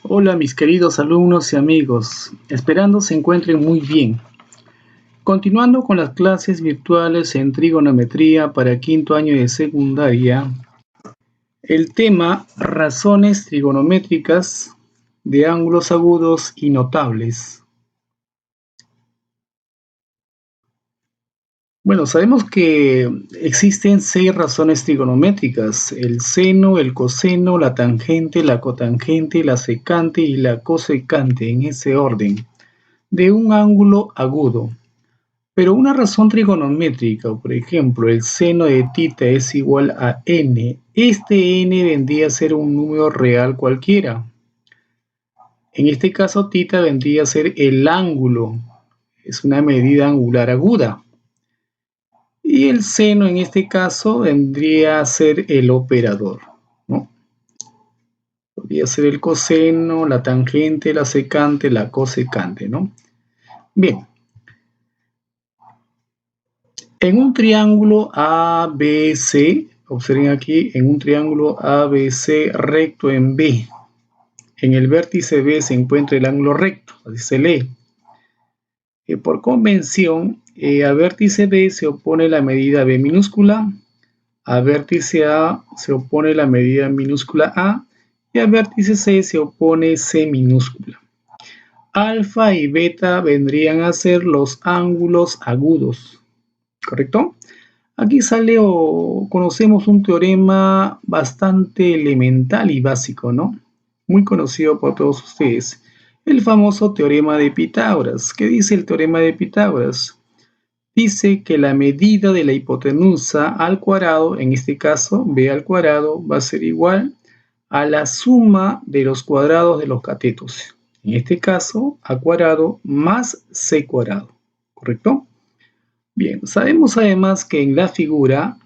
Hola mis queridos alumnos y amigos, esperando se encuentren muy bien. Continuando con las clases virtuales en trigonometría para quinto año de secundaria, el tema razones trigonométricas de ángulos agudos y notables. Bueno, sabemos que existen 6 razones trigonométricas: el seno, el coseno, la tangente, la cotangente, la secante y la cosecante, en ese orden, de un ángulo agudo. Pero una razón trigonométrica, por ejemplo, el seno de θ es igual a n. Este n vendría a ser un número real cualquiera. En este caso, θ vendría a ser el ángulo. Es una medida angular aguda. Y el seno en este caso vendría a ser el operador, ¿no? Podría ser el coseno, la tangente, la secante, la cosecante, ¿no? Bien. En un triángulo ABC, observen aquí, en un triángulo ABC recto en B, en el vértice B se encuentra el ángulo recto, así se lee. Por convención, a vértice B se opone la medida B minúscula, a vértice A se opone la medida minúscula A, y a vértice C se opone C minúscula. Alfa y beta vendrían a ser los ángulos agudos, ¿correcto? Aquí sale o conocemos un teorema bastante elemental y básico, ¿no? Muy conocido por todos ustedes. El famoso teorema de Pitágoras. ¿Qué dice el teorema de Pitágoras? Dice que la medida de la hipotenusa al cuadrado, en este caso b al cuadrado, va a ser igual a la suma de los cuadrados de los catetos. En este caso, a cuadrado más c cuadrado, ¿correcto? Bien, sabemos además que en la figura,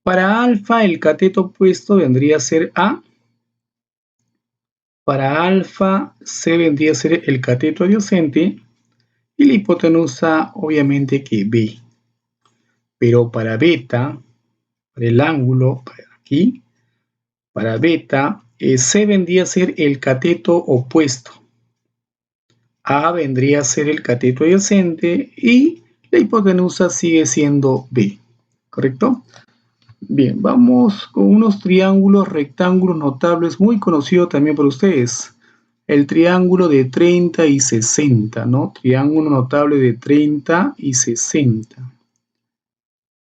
para alfa el cateto opuesto vendría a ser A, para alfa C vendría a ser el cateto adyacente y la hipotenusa obviamente que B. Pero para beta, para el ángulo, aquí, para beta, C vendría a ser el cateto opuesto, A vendría a ser el cateto adyacente y la hipotenusa sigue siendo B, ¿correcto? Bien, vamos con unos triángulos rectángulos notables muy conocidos también por ustedes. El triángulo de 30 y 60, ¿no? Triángulo notable de 30 y 60.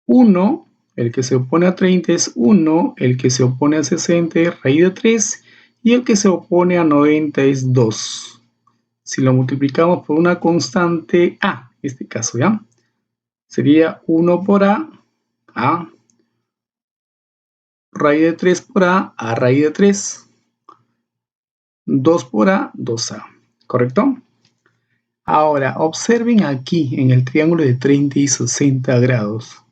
1, el que se opone a 30 es 1, el que se opone a 60 es raíz de 3 y el que se opone a 90 es 2. Si lo multiplicamos por una constante A, en este caso, ¿ya? Sería 1 por A, raíz de 3 por A raíz de 3, 2 por A, 2A, ¿correcto? Ahora, observen aquí en el triángulo de 30 y 60 grados.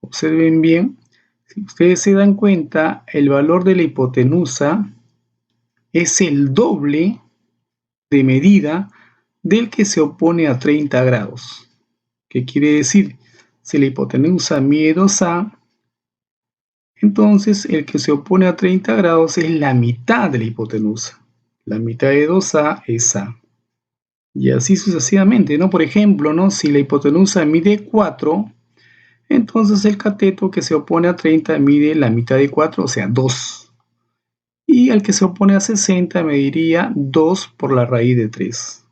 Observen bien, si ustedes se dan cuenta, el valor de la hipotenusa es el doble de medida del que se opone a 30 grados. ¿Qué quiere decir? Si la hipotenusa mide 2A, entonces el que se opone a 30 grados es la mitad de la hipotenusa. La mitad de 2A es A. Y así sucesivamente, ¿no? Por ejemplo, ¿no? Si la hipotenusa mide 4, entonces el cateto que se opone a 30 mide la mitad de 4, o sea, 2. Y el que se opone a 60 mediría 2 por la raíz de 3.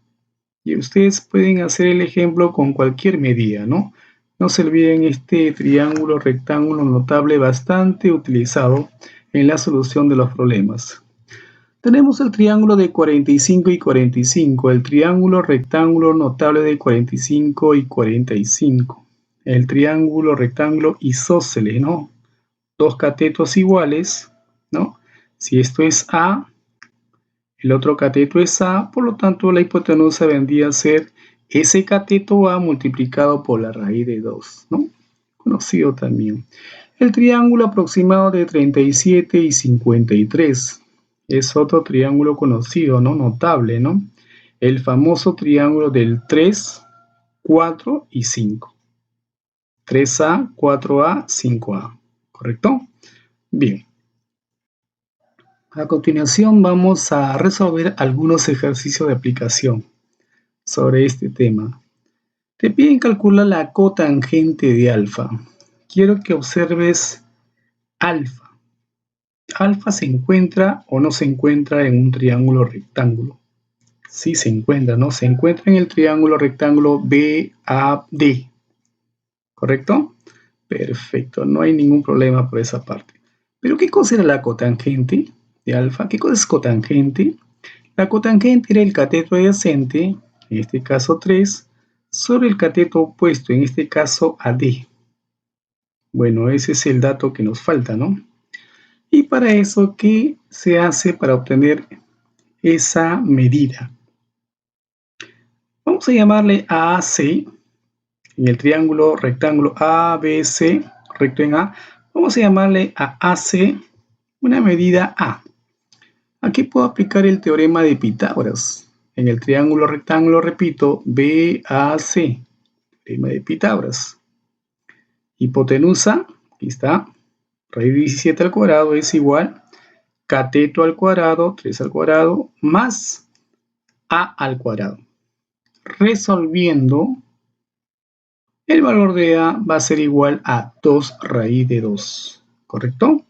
Y ustedes pueden hacer el ejemplo con cualquier medida, ¿no? No se olviden este triángulo rectángulo notable bastante utilizado en la solución de los problemas. Tenemos el triángulo de 45 y 45, el triángulo rectángulo notable de 45 y 45, el triángulo rectángulo isósceles, ¿no? Dos catetos iguales, ¿no? Si esto es A, el otro cateto es A, por lo tanto la hipotenusa vendría a ser ese cateto A multiplicado por la raíz de 2, ¿no? Conocido también. El triángulo aproximado de 37 y 53 es otro triángulo conocido, ¿no? Notable, ¿no? El famoso triángulo del 3, 4 y 5. 3A, 4A, 5A. ¿Correcto? Bien. A continuación vamos a resolver algunos ejercicios de aplicación sobre este tema. Te piden calcular la cotangente de alfa. Quiero que observes alfa. Alfa se encuentra o no se encuentra en un triángulo rectángulo. Sí se encuentra, ¿no? Se encuentra en el triángulo rectángulo BAD. ¿Correcto? Perfecto, no hay ningún problema por esa parte. Pero ¿qué cosa era la cotangente de alfa? ¿Qué cosa es cotangente? La cotangente era el cateto adyacente, en este caso 3, sobre el cateto opuesto, en este caso AD. Bueno, ese es el dato que nos falta, ¿no? Y para eso, ¿qué se hace para obtener esa medida? Vamos a llamarle AC, en el triángulo rectángulo ABC, recto en A, vamos a llamarle a AC una medida A. Aquí puedo aplicar el teorema de Pitágoras. En el triángulo rectángulo, repito, BAC, teorema de Pitágoras. Hipotenusa, aquí está, raíz de 17 al cuadrado es igual cateto al cuadrado, 3 al cuadrado, más A al cuadrado. Resolviendo, el valor de A va a ser igual a 2 raíz de 2, ¿correcto?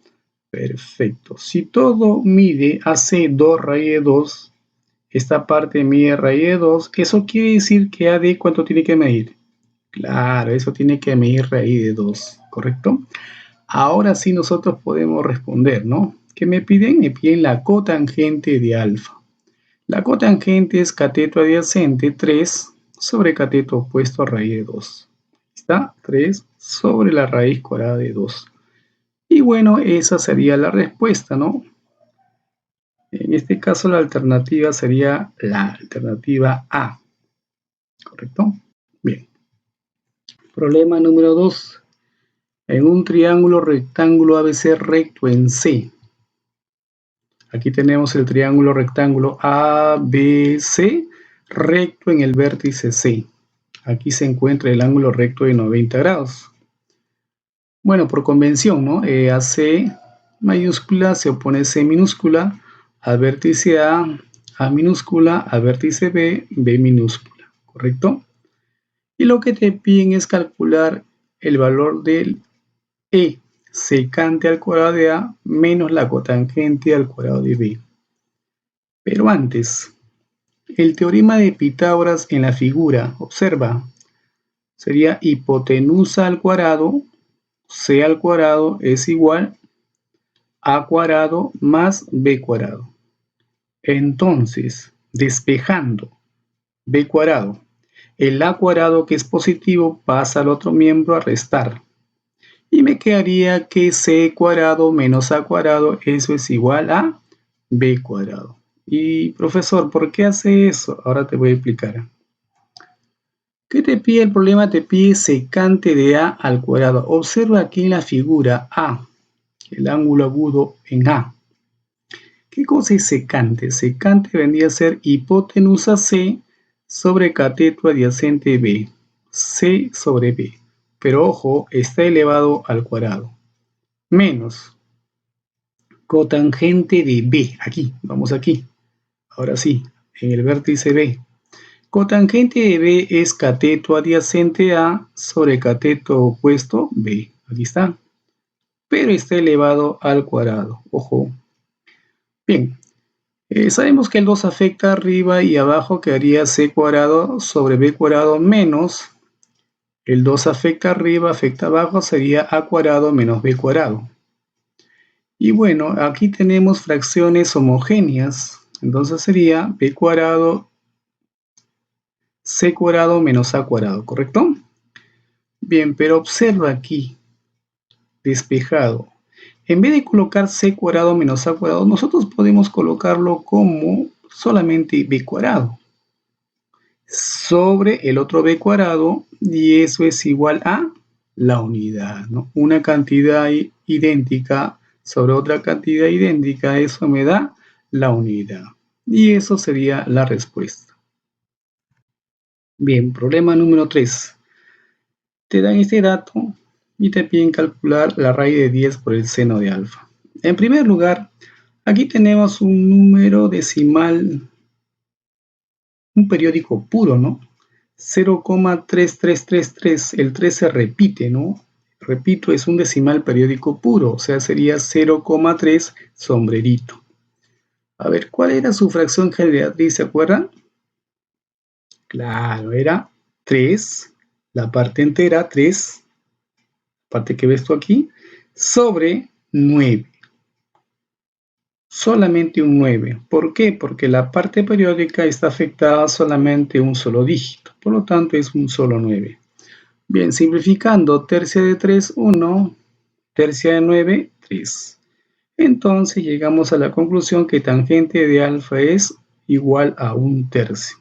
Perfecto. Si todo mide AC 2 raíz de 2, esta parte mide raíz de 2, eso quiere decir que AD, ¿cuánto tiene que medir? Claro, eso tiene que medir raíz de 2, ¿correcto? Ahora sí nosotros podemos responder, ¿no? ¿Qué me piden? Me piden la cotangente de alfa. La cotangente es cateto adyacente 3 sobre cateto opuesto a raíz de 2. Está 3 sobre la raíz cuadrada de 2. Y bueno, esa sería la respuesta, ¿no? En este caso la alternativa sería la alternativa A, ¿correcto? Bien. Problema número 2. En un triángulo rectángulo ABC recto en C. Aquí tenemos el triángulo rectángulo ABC recto en el vértice C. Aquí se encuentra el ángulo recto de 90 grados. Bueno, por convención, ¿no? AC mayúscula se opone C minúscula al vértice A minúscula al vértice B minúscula, ¿correcto? Y lo que te piden es calcular el valor del E secante al cuadrado de A menos la cotangente al cuadrado de B. Pero antes, el teorema de Pitágoras en la figura, observa, sería hipotenusa al cuadrado, C al cuadrado es igual A cuadrado más B cuadrado. Entonces, despejando B cuadrado, el A cuadrado que es positivo pasa al otro miembro a restar. Y me quedaría que C cuadrado menos A cuadrado, eso es igual a B cuadrado. Y profesor, ¿por qué hace eso? Ahora te voy a explicar. ¿Qué te pide el problema? Te pide secante de A al cuadrado. Observa aquí en la figura A, el ángulo agudo en A. ¿Qué cosa es secante? Secante vendría a ser hipotenusa C sobre cateto adyacente B. C sobre B. Pero ojo, está elevado al cuadrado. Menos cotangente de B. Aquí, vamos aquí. Ahora sí, en el vértice B. Cotangente de B es cateto adyacente A sobre cateto opuesto B. Aquí está. Pero está elevado al cuadrado. Ojo. Bien. Sabemos que el 2 afecta arriba y abajo, quedaría C cuadrado sobre B cuadrado menos el 2 afecta arriba, afecta abajo, sería A cuadrado menos B cuadrado. Y bueno, aquí tenemos fracciones homogéneas, entonces sería B cuadrado, C cuadrado menos A cuadrado, ¿correcto? Bien, pero observa aquí, despejado. En vez de colocar C cuadrado menos A cuadrado, nosotros podemos colocarlo como solamente B cuadrado sobre el otro B cuadrado, y eso es igual a la unidad, ¿no? Una cantidad idéntica sobre otra cantidad idéntica, eso me da la unidad. Y eso sería la respuesta. Bien, problema número 3. Te dan este dato y te piden calcular la raíz de 10 por el seno de alfa. En primer lugar, Aquí tenemos un número decimal, un periódico puro, ¿no? 0,3333, el 3 se repite, ¿no? Repito, es un decimal periódico puro, o sea, sería 0,3 sombrerito. A ver, ¿cuál era su fracción generatriz? ¿Se acuerdan? Claro, era 3, la parte entera, 3, parte que ves tú aquí, sobre 9. Solamente un 9. ¿Por qué? Porque la parte periódica está afectada solamente un solo dígito, por lo tanto es un solo 9. Bien, simplificando, tercia de 3, 1, tercia de 9, 3. Entonces llegamos a la conclusión que tangente de alfa es igual a un tercio.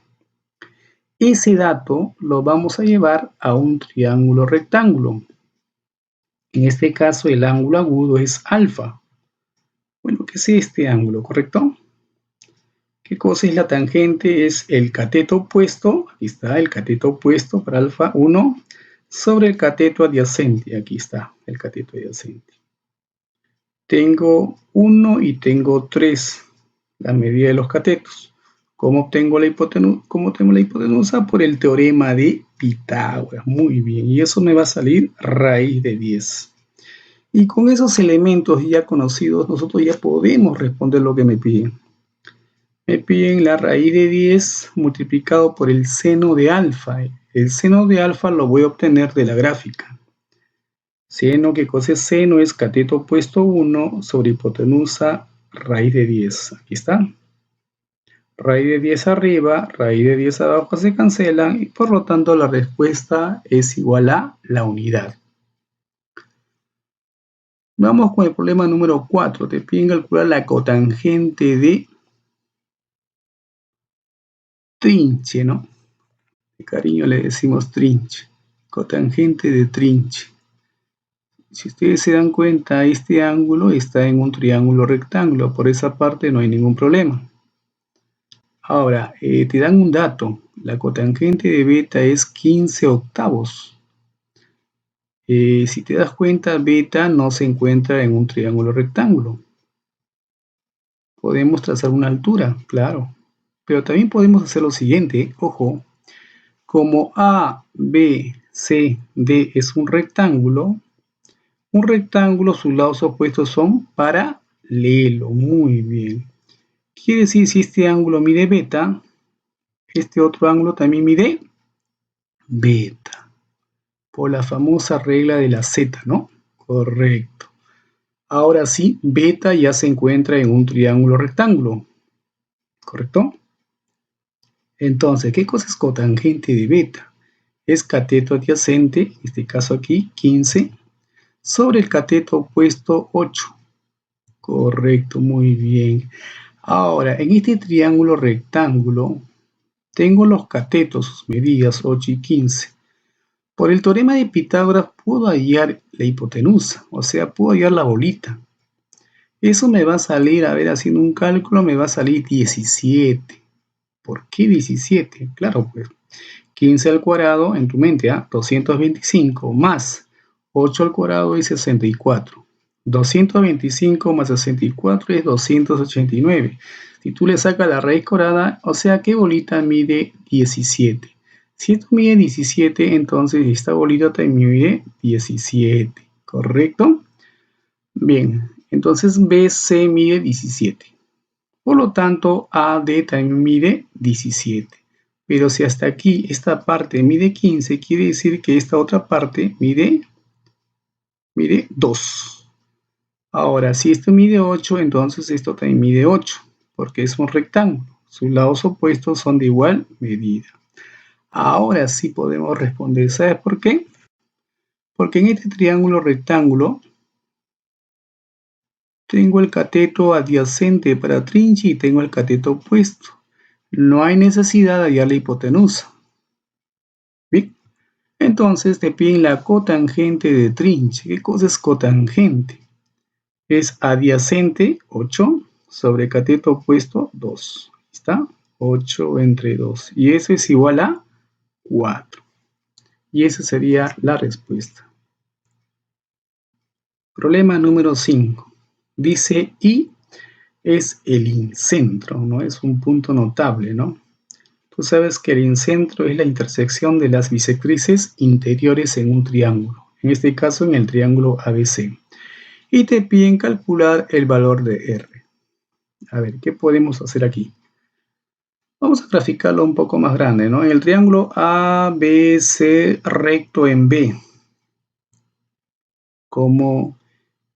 Ese dato lo vamos a llevar a un triángulo rectángulo. En este caso el ángulo agudo es alfa. Bueno, ¿qué es este ángulo, correcto? ¿Qué cosa es la tangente? Es el cateto opuesto, aquí está el cateto opuesto para alfa 1, sobre el cateto adyacente, aquí está el cateto adyacente. Tengo 1 y tengo 3, la medida de los catetos. ¿Cómo obtengo la hipotenusa? Por el teorema de Pitágoras. Muy bien, y eso me va a salir raíz de 10. Y con esos elementos ya conocidos, nosotros ya podemos responder lo que me piden. Me piden la raíz de 10 multiplicado por el seno de alfa. El seno de alfa lo voy a obtener de la gráfica. Seno, ¿qué cosa es seno? Es cateto opuesto 1 sobre hipotenusa raíz de 10. Aquí está. Raíz de 10 arriba, raíz de 10 abajo se cancelan y por lo tanto la respuesta es igual a la unidad. Vamos con el problema número 4. Te piden calcular la cotangente de trinche, ¿no? De cariño le decimos trinche. Cotangente de trinche. Si ustedes se dan cuenta, este ángulo está en un triángulo rectángulo. Por esa parte no hay ningún problema. Ahora, te dan un dato. La cotangente de beta es 15 octavos. Si te das cuenta, beta no se encuentra en un triángulo rectángulo. Podemos trazar una altura, claro. Pero también podemos hacer lo siguiente, ojo. Como A, B, C, D es un rectángulo, sus lados opuestos son paralelos. Muy bien. Quiere decir, si este ángulo mide beta, este otro ángulo también mide beta. Por la famosa regla de la Z, ¿no? Correcto. Ahora sí, beta ya se encuentra en un triángulo rectángulo. ¿Correcto? Entonces, ¿qué cosa es cotangente de beta? Es cateto adyacente, en este caso aquí, 15, sobre el cateto opuesto 8. Correcto, muy bien. Ahora, en este triángulo rectángulo, tengo los catetos, sus medidas 8 y 15. Por el teorema de Pitágoras puedo hallar la hipotenusa, o sea, puedo hallar la bolita. Eso me va a salir, a ver, haciendo un cálculo, me va a salir 17. ¿Por qué 17? Claro, pues 15 al cuadrado en tu mente, 225 más 8 al cuadrado es 64. 225 más 64 es 289. Si tú le sacas la raíz cuadrada, o sea que bolita mide 17. Si esto mide 17, entonces esta bolita también mide 17. ¿Correcto? Bien, entonces BC mide 17. Por lo tanto, AD también mide 17. Pero si hasta aquí esta parte mide 15, quiere decir que esta otra parte mide 2. Ahora, si esto mide 8, entonces esto también mide 8, porque es un rectángulo. Sus lados opuestos son de igual medida. Ahora sí podemos responder. ¿Sabes por qué? Porque en este triángulo rectángulo tengo el cateto adyacente para trinche y tengo el cateto opuesto. No hay necesidad de hallar la hipotenusa. ¿Bien? Entonces te piden la cotangente de trinche. ¿Qué cosa es cotangente? Es adyacente 8 sobre cateto opuesto 2. ¿Está? 8 entre 2. Y eso es igual a 4. Y esa sería la respuesta. Problema número 5. Dice, y es el incentro, ¿no? Es un punto notable, ¿no? Tú sabes que el incentro es la intersección de las bisectrices interiores en un triángulo, en este caso en el triángulo ABC. Y te piden calcular el valor de R. A ver, ¿qué podemos hacer aquí? Vamos a graficarlo un poco más grande, ¿no? En el triángulo ABC recto en B, como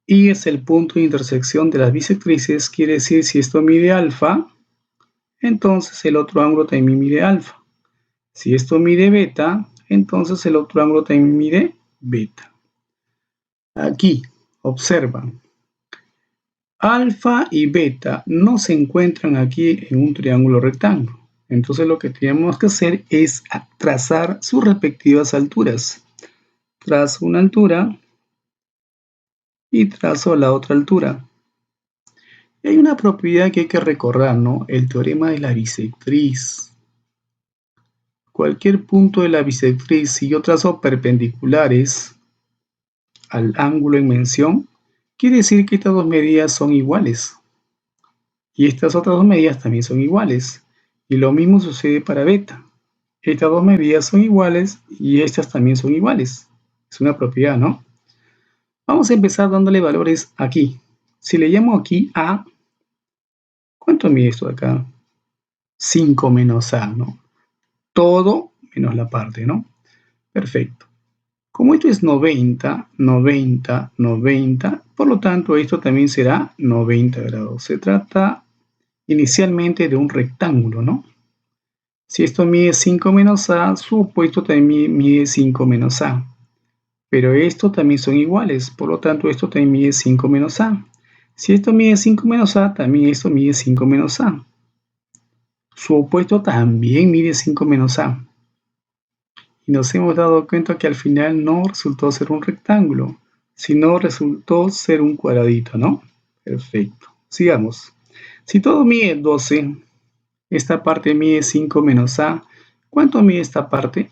I es el punto de intersección de las bisectrices, quiere decir si esto mide alfa, entonces el otro ángulo también mide alfa. Si esto mide beta, entonces el otro ángulo también mide beta. Aquí, observan, alfa y beta no se encuentran aquí en un triángulo rectángulo. Entonces lo que tenemos que hacer es trazar sus respectivas alturas. Trazo una altura y trazo la otra altura. Y hay una propiedad que hay que recordar, ¿no? El teorema de la bisectriz. Cualquier punto de la bisectriz, si yo trazo perpendiculares al ángulo en mención, quiere decir que estas dos medidas son iguales. Y estas otras dos medidas también son iguales. Y lo mismo sucede para beta. Estas dos medidas son iguales y estas también son iguales. Es una propiedad, ¿no? Vamos a empezar dándole valores aquí. Si le llamo aquí A, ¿cuánto mide esto de acá? 5 menos A, ¿no? Todo menos la parte, ¿no? Perfecto. Como esto es 90, 90, 90, por lo tanto esto también será 90 grados. Se trata inicialmente de un rectángulo, ¿no? Si esto mide 5 menos A, su opuesto también mide 5 menos A. Pero estos también son iguales, por lo tanto esto también mide 5 menos A. Si esto mide 5 menos A, también esto mide 5 menos A. Su opuesto también mide 5 menos A. Y nos hemos dado cuenta que al final no resultó ser un rectángulo, sino resultó ser un cuadradito, ¿no? Perfecto. Sigamos. Si todo mide 12, esta parte mide 5 menos A, ¿cuánto mide esta parte?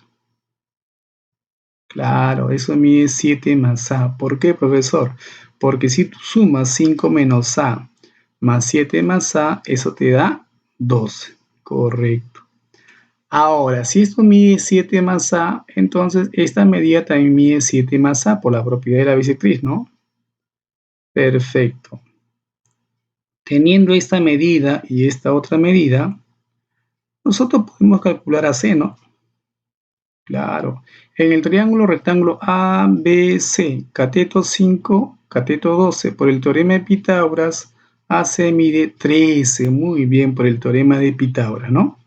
Claro, eso mide 7 más A. ¿Por qué, profesor? Porque si tú sumas 5 menos A más 7 más A, eso te da 12. Correcto. Ahora, si esto mide 7 más A, entonces esta medida también mide 7 más A por la propiedad de la bisectriz, ¿no? Perfecto. Teniendo esta medida y esta otra medida, nosotros podemos calcular AC, ¿no? Claro. En el triángulo rectángulo ABC, cateto 5, cateto 12, por el teorema de Pitágoras, AC mide 13. Muy bien, por el teorema de Pitágoras, ¿no?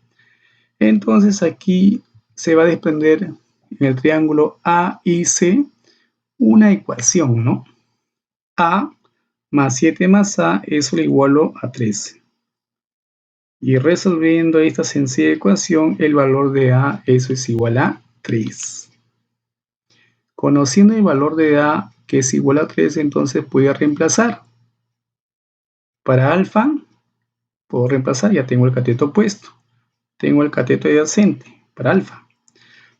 Entonces aquí se va a desprender en el triángulo A y C una ecuación, ¿no? A más 7 más A, eso le igualo a 13. Y resolviendo esta sencilla ecuación, el valor de A, eso es igual a 3. Conociendo el valor de A, que es igual a 3, entonces voy a reemplazar. Para alfa, puedo reemplazar, ya tengo el cateto opuesto. Tengo el cateto adyacente para alfa.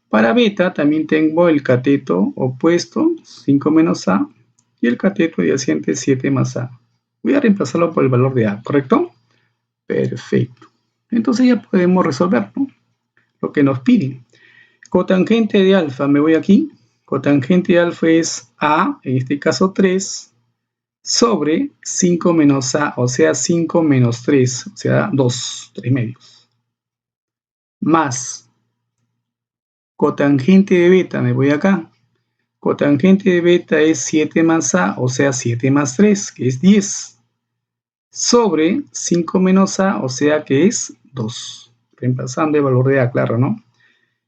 Para beta también tengo el cateto opuesto, 5 menos A, y el cateto adyacente, 7 más A. Voy a reemplazarlo por el valor de A, ¿correcto? Perfecto. Entonces ya podemos resolver, ¿no? Lo que nos piden. Cotangente de alfa, me voy aquí. Cotangente de alfa es A, en este caso 3, sobre 5 menos A, o sea 5 menos 3, o sea 2, 3 medios. Más cotangente de beta, me voy acá. Cotangente de beta es 7 más A, o sea 7 más 3, que es 10. Sobre 5 menos A, o sea que es 2. Reemplazando el valor de A, claro, ¿no?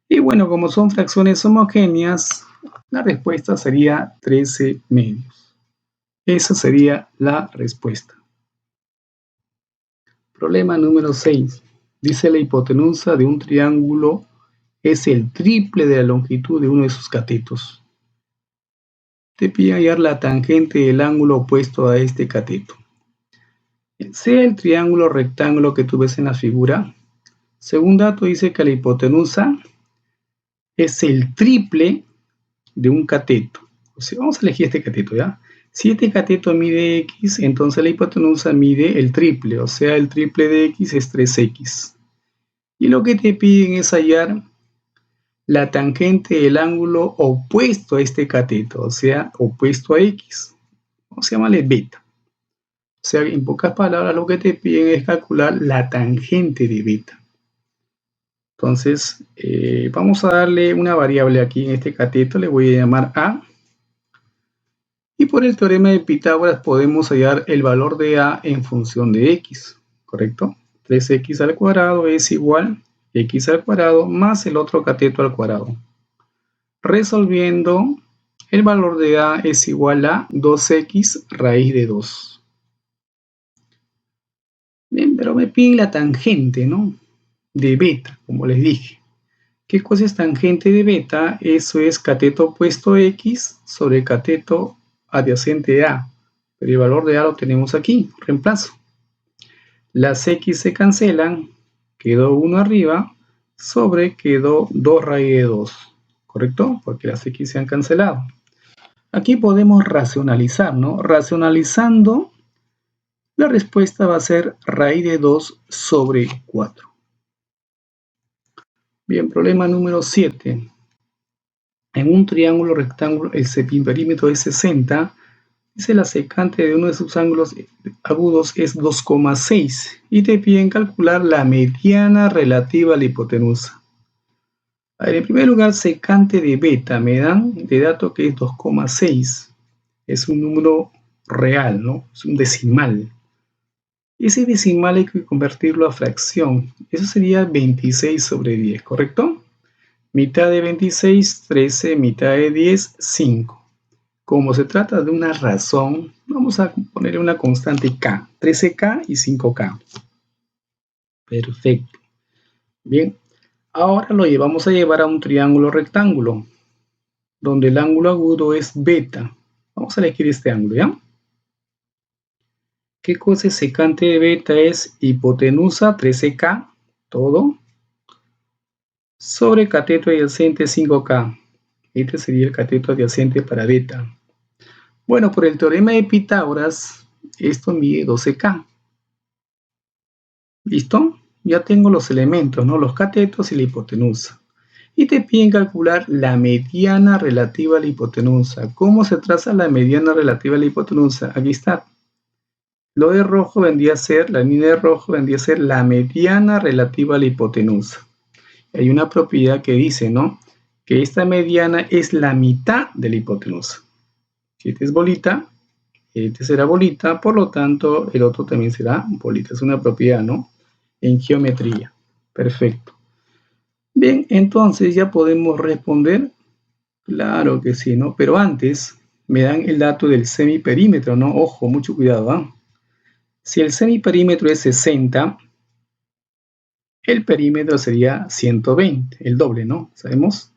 Y bueno, como son fracciones homogéneas, la respuesta sería 13 medios. Esa sería la respuesta. Problema número 6. Dice la hipotenusa de un triángulo es el triple de la longitud de uno de sus catetos. Te pide hallar la tangente del ángulo opuesto a este cateto. Sea el triángulo rectángulo que tú ves en la figura, según dato dice que la hipotenusa es el triple de un cateto. O sea, vamos a elegir este cateto, ¿ya? Si este cateto mide x, entonces la hipotenusa mide el triple, o sea, el triple de x es 3x. Y lo que te piden es hallar la tangente del ángulo opuesto a este cateto, o sea, opuesto a x. Vamos a llamarle beta. O sea, en pocas palabras, lo que te piden es calcular la tangente de beta. Entonces, vamos a darle una variable aquí en este cateto, le voy a llamar a. Y por el teorema de Pitágoras podemos hallar el valor de a en función de x, ¿correcto? 3x al cuadrado es igual a x al cuadrado más el otro cateto al cuadrado. Resolviendo, el valor de a es igual a 2x raíz de 2. Bien, pero me piden la tangente, ¿no? De beta, como les dije. ¿Qué cosa es tangente de beta? Eso es cateto opuesto x sobre cateto adyacente a. Pero el valor de a lo tenemos aquí, reemplazo. Las x se cancelan, quedó 1 arriba, sobre quedó 2 raíz de 2, ¿correcto? Porque las x se han cancelado. Aquí podemos racionalizar, ¿no? Racionalizando, la respuesta va a ser raíz de 2 sobre 4. Bien, problema número 7. En un triángulo rectángulo, el perímetro es 60. Dice la secante de uno de sus ángulos agudos es 2,6 y te piden calcular la mediana relativa a la hipotenusa. A ver, en primer lugar, secante de beta me dan de dato que es 2,6. Es un número real, ¿no? Es un decimal. Ese decimal hay que convertirlo a fracción. Eso sería 26 sobre 10, ¿correcto? Mitad de 26, 13, mitad de 10, 5. Como se trata de una razón, vamos a ponerle una constante k, 13k y 5k. Perfecto. Bien, ahora lo vamos a llevar a un triángulo rectángulo, donde el ángulo agudo es beta. Vamos a elegir este ángulo, ¿ya? ¿Qué cosa es secante de beta? Es hipotenusa 13k, todo, sobre cateto adyacente 5k. Este sería el cateto adyacente para beta. Bueno, por el teorema de Pitágoras, esto mide 12k. ¿Listo? Ya tengo los elementos, ¿no? Los catetos y la hipotenusa. Y te piden calcular la mediana relativa a la hipotenusa. ¿Cómo se traza la mediana relativa a la hipotenusa? Aquí está. Lo de rojo vendría a ser, la línea de rojo vendría a ser la mediana relativa a la hipotenusa. Hay una propiedad que dice, ¿no? Que esta mediana es la mitad de la hipotenusa. Si esta es bolita, este será bolita, por lo tanto, el otro también será bolita. Es una propiedad, ¿no? En geometría. Perfecto. Bien, entonces ya podemos responder. Claro que sí, ¿no? Pero antes me dan el dato del semiperímetro, ¿no? Ojo, mucho cuidado, ¿ah? Si el semiperímetro es 60, el perímetro sería 120, el doble, ¿no? ¿Sabemos?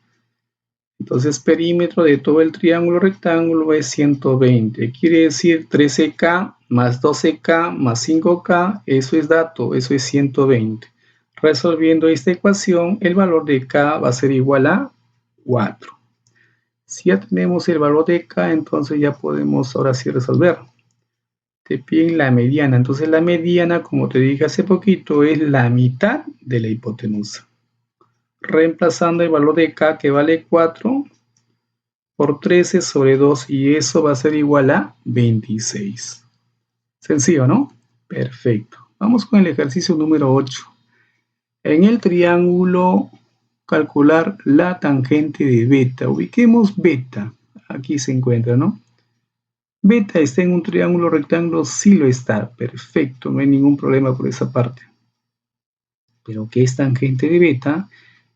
Entonces, perímetro de todo el triángulo rectángulo es 120. Quiere decir 13k más 12k más 5k, eso es dato, eso es 120. Resolviendo esta ecuación, el valor de k va a ser igual a 4. Si ya tenemos el valor de k, entonces ya podemos ahora sí resolver. Te piden la mediana. Entonces la mediana, como te dije hace poquito, es la mitad de la hipotenusa. Reemplazando el valor de k, que vale 4, por 13 sobre 2, y eso va a ser igual a 26. Sencillo, ¿no? Perfecto. Vamos con el ejercicio número 8. En el triángulo, calcular la tangente de beta. Ubiquemos beta. Aquí se encuentra, ¿no? Beta está en un triángulo rectángulo, sí lo está. Perfecto, no hay ningún problema por esa parte. Pero ¿qué es tangente de beta?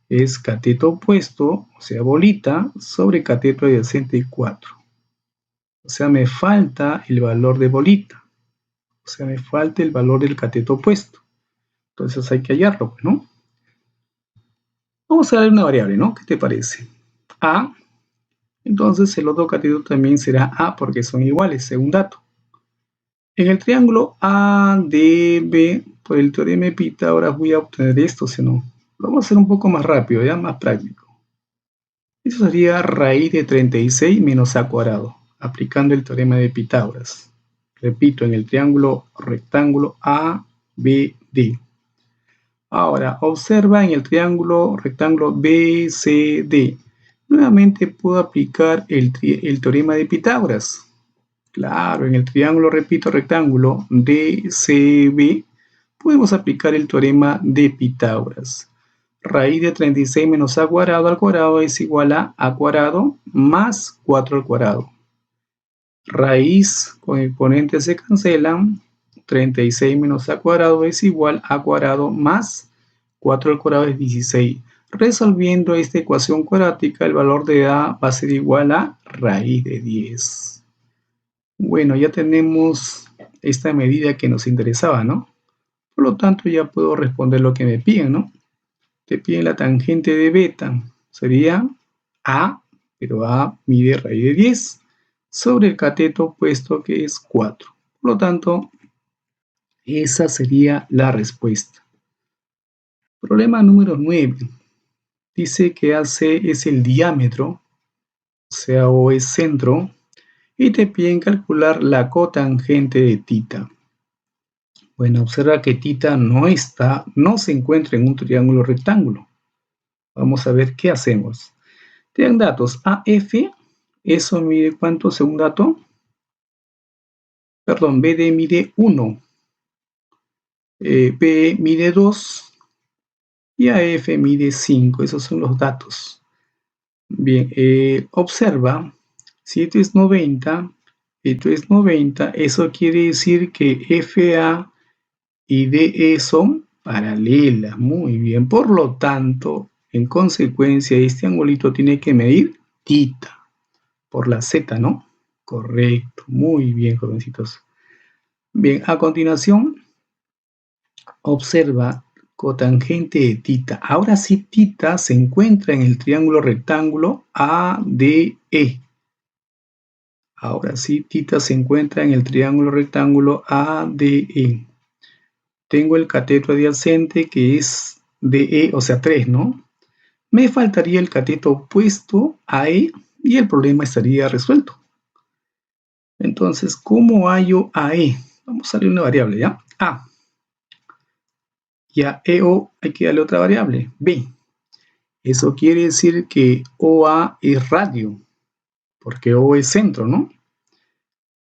Es cateto opuesto, o sea, bolita, sobre cateto adyacente 4. O sea, me falta el valor de bolita. O sea, me falta el valor del cateto opuesto. Entonces hay que hallarlo, ¿no? Vamos a darle una variable, ¿no? ¿Qué te parece? A. Entonces el otro cateto también será A porque son iguales, según dato. En el triángulo ADB, por el teorema de Pitágoras, voy a obtener esto, si no. Lo vamos a hacer un poco más rápido, ya más práctico. Eso sería raíz de 36 menos A cuadrado. aplicando el teorema de Pitágoras. Repito, en el triángulo rectángulo ABD. Ahora, observa en el triángulo rectángulo BCD. Nuevamente puedo aplicar el teorema de Pitágoras. Claro, en el triángulo, repito, rectángulo DCB, podemos aplicar el teorema de Pitágoras. Raíz de 36 menos a cuadrado es igual a cuadrado más 4 al cuadrado. Raíz con exponentes se cancelan. 36 menos a cuadrado es igual a cuadrado más 4 al cuadrado es 16. Resolviendo esta ecuación cuadrática, el valor de A va a ser igual a raíz de 10. Bueno, ya tenemos esta medida que nos interesaba, ¿no? Por lo tanto, ya puedo responder lo que me piden, ¿no? Te piden la tangente de beta. Sería A, pero A mide raíz de 10 sobre el cateto opuesto que es 4. Por lo tanto, esa sería la respuesta. Problema número 9. Dice que AC es el diámetro, o sea, O es centro, y te piden calcular la cotangente de θ. Bueno, observa que θ no se encuentra en un triángulo rectángulo. Vamos a ver qué hacemos. Te dan datos AF, eso mide ¿cuánto según dato? Perdón, BD mide 1, PE mide 2 y AF mide 5. Esos son los datos. Bien, observa, si esto es 90, esto es 90, eso quiere decir que FA y DE son paralelas. Muy bien, por lo tanto, en consecuencia, este angulito tiene que medir θ por la Z, ¿no? Correcto, muy bien, jovencitos. Bien, a continuación, observa cotangente de θ. Ahora sí, θ se encuentra en el triángulo rectángulo ADE. Ahora sí, θ se encuentra en el triángulo rectángulo ADE. Tengo el cateto adyacente que es DE, o sea, 3, ¿no? Me faltaría el cateto opuesto AE y el problema estaría resuelto. Entonces, ¿cómo hallo AE? Vamos a darle una variable, ¿ya? A. Y a EO hay que darle otra variable, B. Eso quiere decir que OA es radio, porque O es centro, ¿no?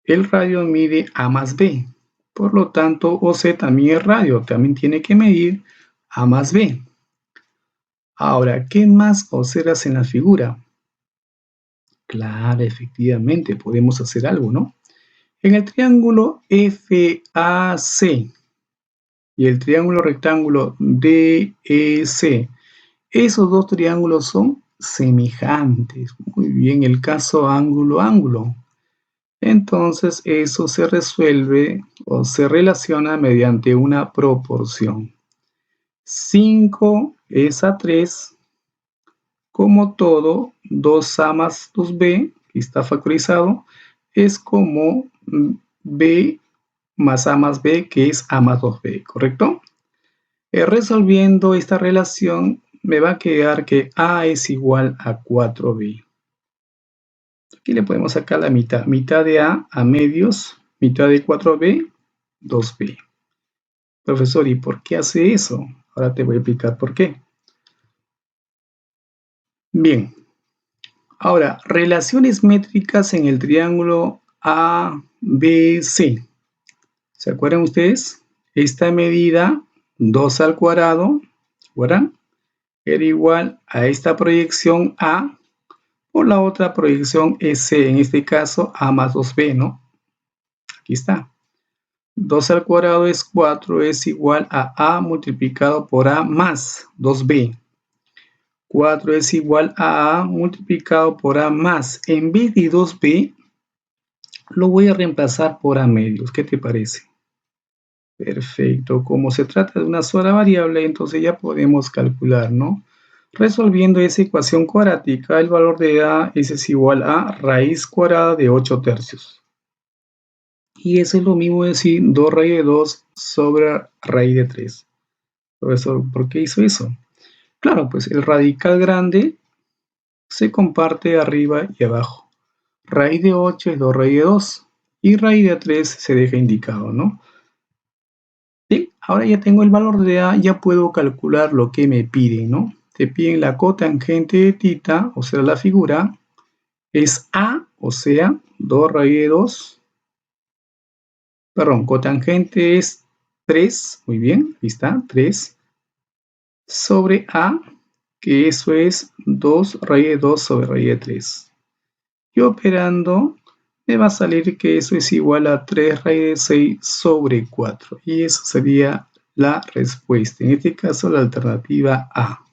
El radio mide A más B. Por lo tanto, OC también es radio, también tiene que medir A más B. Ahora, ¿qué más observas en la figura? Claro, efectivamente, podemos hacer algo, ¿no? En el triángulo FAC y el triángulo rectángulo DEC, esos dos triángulos son semejantes. Muy bien, el caso ángulo-ángulo. Entonces, eso se resuelve o se relaciona mediante una proporción. 5 es a 3, como todo, 2A más 2B, que está factorizado, es como B más A más B, que es A más 2B, ¿correcto? Resolviendo esta relación, me va a quedar que A es igual a 4B. Aquí le podemos sacar la mitad. Mitad de A medios, mitad de 4B, 2B. Profesor, ¿y por qué hace eso? Ahora te voy a explicar por qué. Bien. Ahora, relaciones métricas en el triángulo ABC. ¿Se acuerdan ustedes? Esta medida, 2 al cuadrado, ¿verdad? Era igual a esta proyección A por la otra proyección EC, en este caso A más 2B, ¿no? Aquí está. 2 al cuadrado es 4, es igual a A multiplicado por A más 2B. 4 es igual a A multiplicado por A más. En vez de 2B, lo voy a reemplazar por A medios. ¿Qué te parece? Perfecto. Como se trata de una sola variable, entonces ya podemos calcular, ¿no? Resolviendo esa ecuación cuadrática, el valor de A es igual a raíz cuadrada de 8 tercios. Y eso es lo mismo decir 2 raíz de 2 sobre raíz de 3. Profesor, ¿por qué hizo eso? Claro, pues el radical grande se comparte arriba y abajo. Raíz de 8 es 2 raíz de 2. Y raíz de 3 se deja indicado, ¿no? Bien, ahora ya tengo el valor de A, ya puedo calcular lo que me piden, ¿no? Te piden la cotangente de tita, o sea, la figura, es A, o sea, 2 raíz de 2. Perdón, cotangente es 3, muy bien, ahí está, 3, sobre A, que eso es 2 raíz de 2 sobre raíz de 3. Y operando, me va a salir que eso es igual a 3 raíz de 6 sobre 4. Y eso sería la respuesta. En este caso, la alternativa A.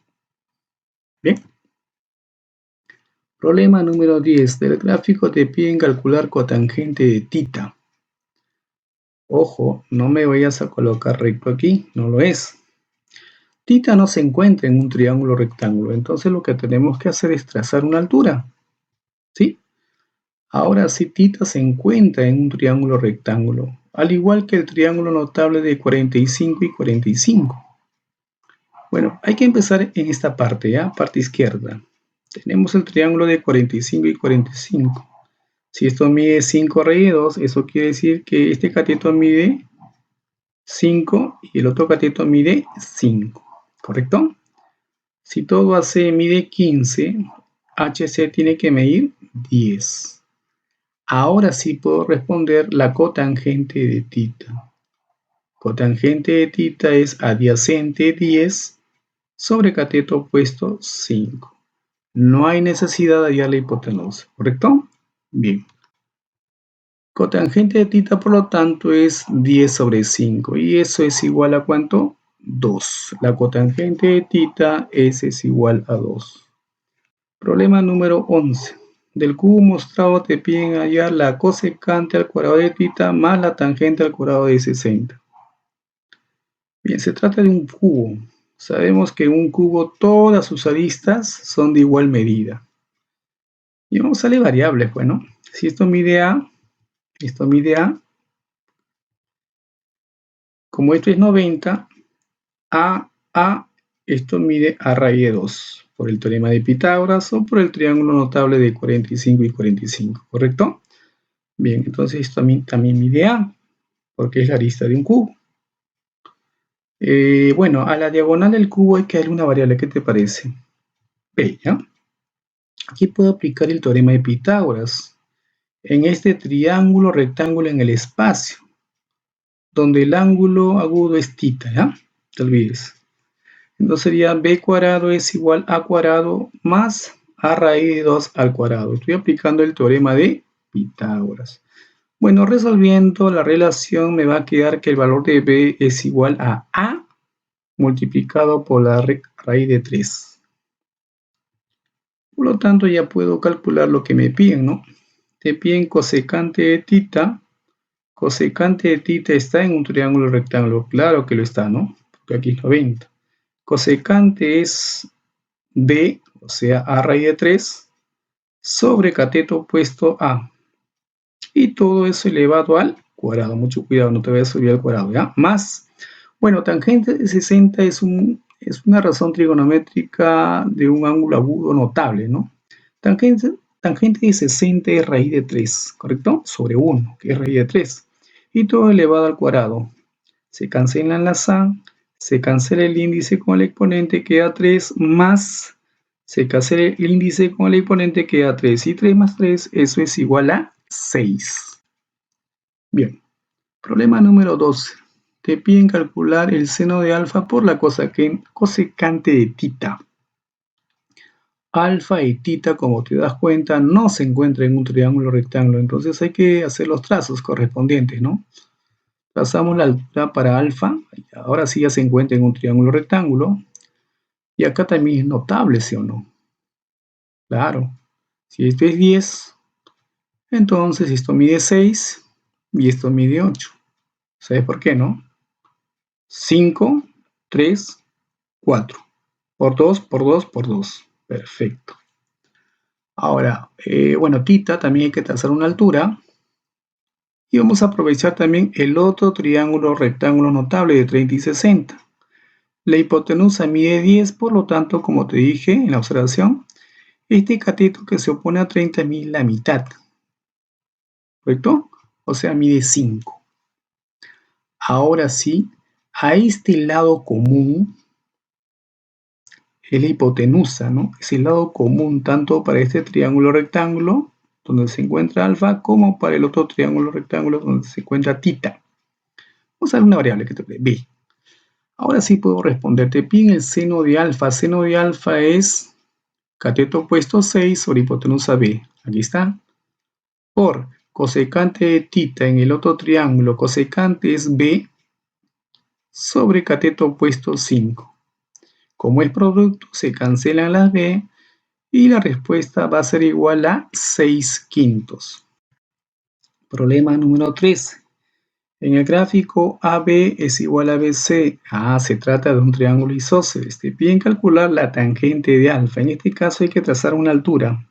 Bien. Problema número 10. Del gráfico te piden calcular cotangente de tita. Ojo, no me vayas a colocar recto aquí, no lo es. Tita no se encuentra en un triángulo rectángulo, entonces lo que tenemos que hacer es trazar una altura. ¿Sí? Ahora sí, tita se encuentra en un triángulo rectángulo, al igual que el triángulo notable de 45 y 45. Bueno, hay que empezar en esta parte, ¿ya? Parte izquierda. Tenemos el triángulo de 45 y 45. Si esto mide 5 raíz de 2, eso quiere decir que este cateto mide 5 y el otro cateto mide 5, ¿correcto? Si todo AC mide 15, HC tiene que medir 10. Ahora sí puedo responder la cotangente de tita. Cotangente de tita es adyacente 10 sobre cateto opuesto 5. No hay necesidad de hallar la hipotenusa, ¿correcto? Bien. Cotangente de tita, por lo tanto, es 10 sobre 5. ¿Y eso es igual a cuánto? 2. La cotangente de tita es igual a 2. Problema número 11. Del cubo mostrado te piden hallar la cosecante al cuadrado de tita más la tangente al cuadrado de 60. Bien, se trata de un cubo. Sabemos que en un cubo todas sus aristas son de igual medida. Y vamos a darle variables, bueno. Si esto mide A, esto mide A. Como esto es 90, esto mide A raíz de 2, por el teorema de Pitágoras o por el triángulo notable de 45 y 45, ¿correcto? Bien, entonces esto también mide A, porque es la arista de un cubo. Bueno, a la diagonal del cubo hay que darle una variable, ¿qué te parece? B, ¿ya? Aquí puedo aplicar el teorema de Pitágoras en este triángulo rectángulo en el espacio, donde el ángulo agudo es tita, ¿ya? No te olvides. Entonces sería b cuadrado es igual a cuadrado más a raíz de 2 al cuadrado. Estoy aplicando el teorema de Pitágoras. Bueno, resolviendo la relación me va a quedar que el valor de b es igual a multiplicado por la raíz de 3. Por lo tanto, ya puedo calcular lo que me piden, ¿no? Te piden cosecante de tita. Cosecante de tita está en un triángulo rectángulo. Claro que lo está, ¿no? Porque aquí es 90. Cosecante es b, o sea, a raíz de 3, sobre cateto opuesto a. Y todo eso elevado al cuadrado. Mucho cuidado, no te vayas a subir al cuadrado, ¿ya? Más, bueno, tangente de 60 es una razón trigonométrica de un ángulo agudo notable, ¿no? Tangente de 60 es raíz de 3, ¿correcto? Sobre 1, que es raíz de 3. Y todo elevado al cuadrado. Se cancelan las A, se cancela el índice con el exponente, queda 3, más se cancela el índice con el exponente, queda 3. Y 3 más 3, eso es igual a 6. Bien, problema número 12. Te piden calcular el seno de alfa por la cosecante de tita. Alfa y tita, como te das cuenta, no se encuentran en un triángulo rectángulo, entonces hay que hacer los trazos correspondientes, ¿no? Trazamos la altura para alfa, ahora sí ya se encuentra en un triángulo rectángulo, y acá también es notable, ¿sí o no? Claro, si esto es 10, entonces esto mide 6 y esto mide 8. ¿Sabes por qué, no? 5, 3, 4. Por 2, por 2, por 2. Perfecto. Ahora, bueno, tita también hay que trazar una altura. Y vamos a aprovechar también el otro triángulo rectángulo notable de 30 y 60. La hipotenusa mide 10, por lo tanto, como te dije en la observación, este cateto que se opone a 30 mide la mitad. ¿correcto? O sea, mide 5. Ahora sí, a este lado común es la hipotenusa, ¿no? Es el lado común tanto para este triángulo rectángulo, donde se encuentra alfa, como para el otro triángulo rectángulo, donde se encuentra tita. Vamos a dar una variable que te dé b. Ahora sí puedo responderte bien el seno de alfa. Seno de alfa es cateto opuesto 6 sobre hipotenusa b. Aquí está. Por cosecante de tita en el otro triángulo, cosecante es b sobre cateto opuesto 5. Como es producto, se cancelan las b y la respuesta va a ser igual a 6/5. Problema número 3. En el gráfico AB es igual a BC. Se trata de un triángulo isósceles. Te piden calcular la tangente de alfa. En este caso hay que trazar una altura.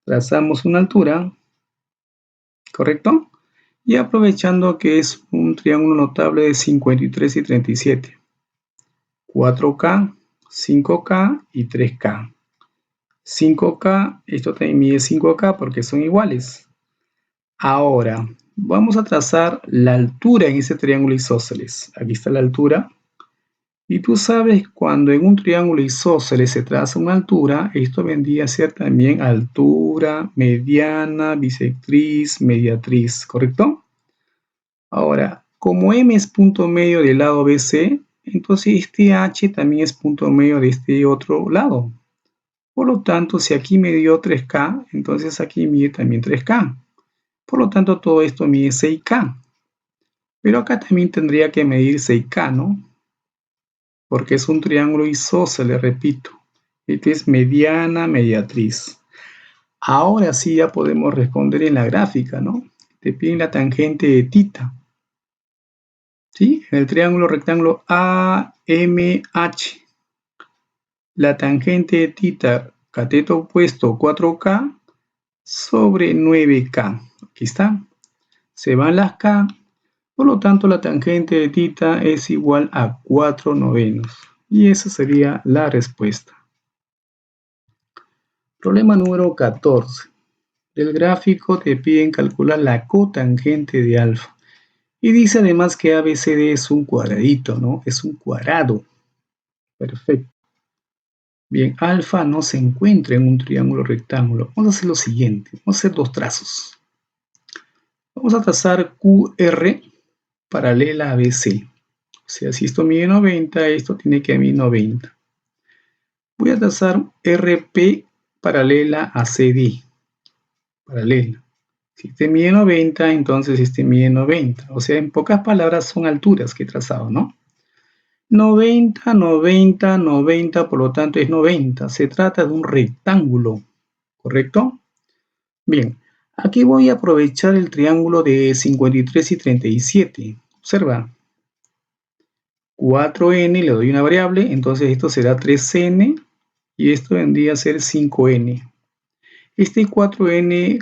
Trazamos una altura, ¿correcto? Y aprovechando que es un triángulo notable de 53 y 37. 4K, 5K y 3K. 5K, esto también mide 5K porque son iguales. Ahora, vamos a trazar la altura en ese triángulo isósceles. Aquí está la altura. Y tú sabes, cuando en un triángulo isósceles se traza una altura, esto vendría a ser también altura, mediana, bisectriz, mediatriz, ¿correcto? Ahora, como M es punto medio del lado BC, entonces este H también es punto medio de este otro lado. Por lo tanto, si aquí me dio 3K, entonces aquí mide también 3K. Por lo tanto, todo esto mide 6K. Pero acá también tendría que medir 6K, ¿no? Porque es un triángulo isósceles, repito. Este es mediana, mediatriz. Ahora sí ya podemos responder en la gráfica, ¿no? Te piden la tangente de tita. ¿Sí? En el triángulo rectángulo AMH. La tangente de tita, cateto opuesto 4K sobre 9K. Aquí está. Se van las K. Por lo tanto, la tangente de tita es igual a 4/9. Y esa sería la respuesta. Problema número 14. Del gráfico te piden calcular la cotangente de alfa. Y dice además que ABCD es un cuadradito, ¿no? Es un cuadrado. Perfecto. Bien, alfa no se encuentra en un triángulo rectángulo. Vamos a hacer lo siguiente. Vamos a hacer dos trazos. Vamos a trazar QR paralela a BC. O sea, si esto mide 90, esto tiene que medir 90. Voy a trazar RP paralela a CD. Paralela. Si este mide 90, entonces este mide 90. O sea, en pocas palabras son alturas que he trazado, ¿no? 90, 90, 90, por lo tanto es 90. Se trata de un rectángulo, ¿correcto? Bien, aquí voy a aprovechar el triángulo de 53 y 37. Observa. 4n, le doy una variable, entonces esto será 3n y esto vendría a ser 5n. Este 4n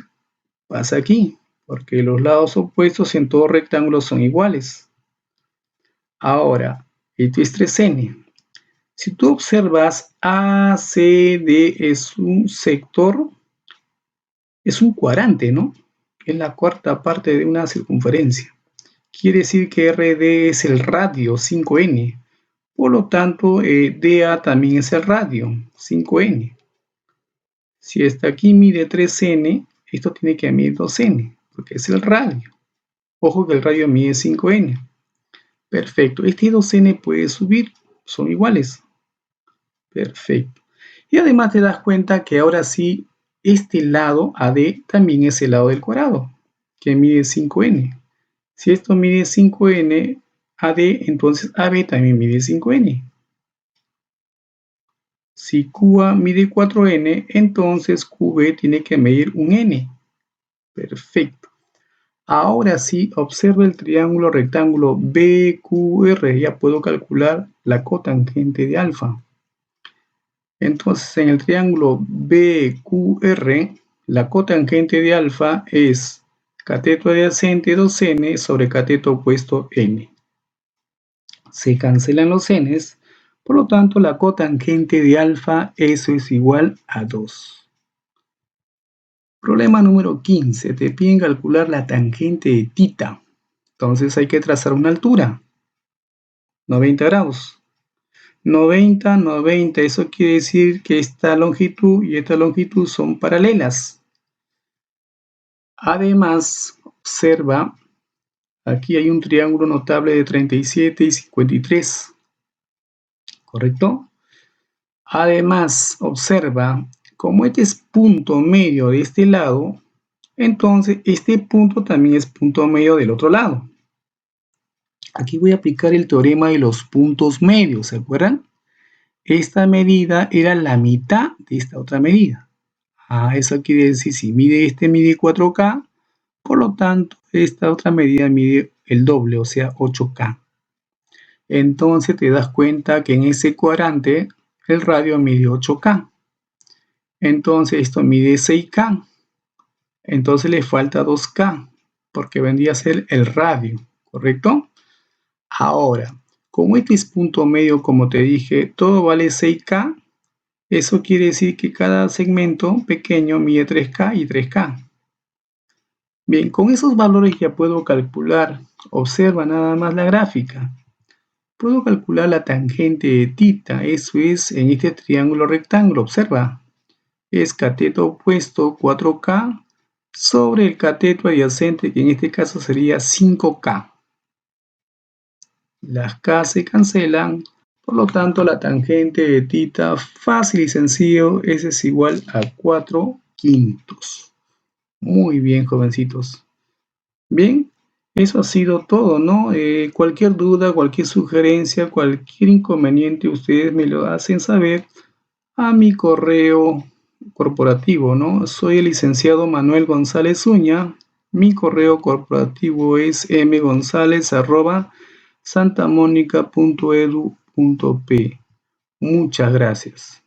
pasa aquí, porque los lados opuestos en todo rectángulo son iguales. Ahora, esto es 3n. Si tú observas, ACD es un sector, es un cuadrante, ¿no? Es la cuarta parte de una circunferencia. Quiere decir que RD es el radio, 5n. Por lo tanto, DA también es el radio, 5n. Si esta aquí mide 3n, esto tiene que medir 2n, porque es el radio. Ojo que el radio mide 5n. Perfecto. Este 2n puede subir, son iguales. Perfecto. Y además te das cuenta que ahora sí, este lado AD también es el lado del cuadrado, que mide 5n. Si esto mide 5n, AD, entonces AB también mide 5n. Si QA mide 4n, entonces QB tiene que medir un n. Perfecto. Ahora sí, observa el triángulo rectángulo BQR. Ya puedo calcular la cotangente de alfa. Entonces, en el triángulo BQR, la cotangente de alfa es cateto adyacente 2n sobre cateto opuesto n. Se cancelan los n's, por lo tanto, la cotangente de alfa, eso es igual a 2. Problema número 15. Te piden calcular la tangente de θ. Entonces hay que trazar una altura. 90 grados. 90, 90. Eso quiere decir que esta longitud y esta longitud son paralelas. Además, observa, aquí hay un triángulo notable de 37 y 53. ¿Correcto? Además, observa, como este es punto medio de este lado, entonces este punto también es punto medio del otro lado. Aquí voy a aplicar el teorema de los puntos medios, ¿se acuerdan? Esta medida era la mitad de esta otra medida. Eso quiere decir, si este mide 4K, por lo tanto, esta otra medida mide el doble, o sea, 8K. Entonces te das cuenta que en ese cuadrante el radio mide 8K. Entonces esto mide 6K. Entonces le falta 2K, porque vendría a ser el radio, ¿correcto? Ahora, como este es punto medio, como te dije, todo vale 6K. Eso quiere decir que cada segmento pequeño mide 3K y 3K. Bien, con esos valores ya puedo calcular. Observa nada más la gráfica. Puedo calcular la tangente de θ, eso es en este triángulo rectángulo, observa. Es cateto opuesto 4K sobre el cateto adyacente, que en este caso sería 5K. Las K se cancelan, por lo tanto la tangente de θ, fácil y sencillo, es igual a 4/5. Muy bien, jovencitos. Bien, eso ha sido todo, ¿no? Cualquier duda, cualquier sugerencia, cualquier inconveniente, ustedes me lo hacen saber a mi correo corporativo, ¿no? Soy el licenciado Manuel González Uña. Mi correo corporativo es mgonzalez@santamonica.edu.p. Muchas gracias.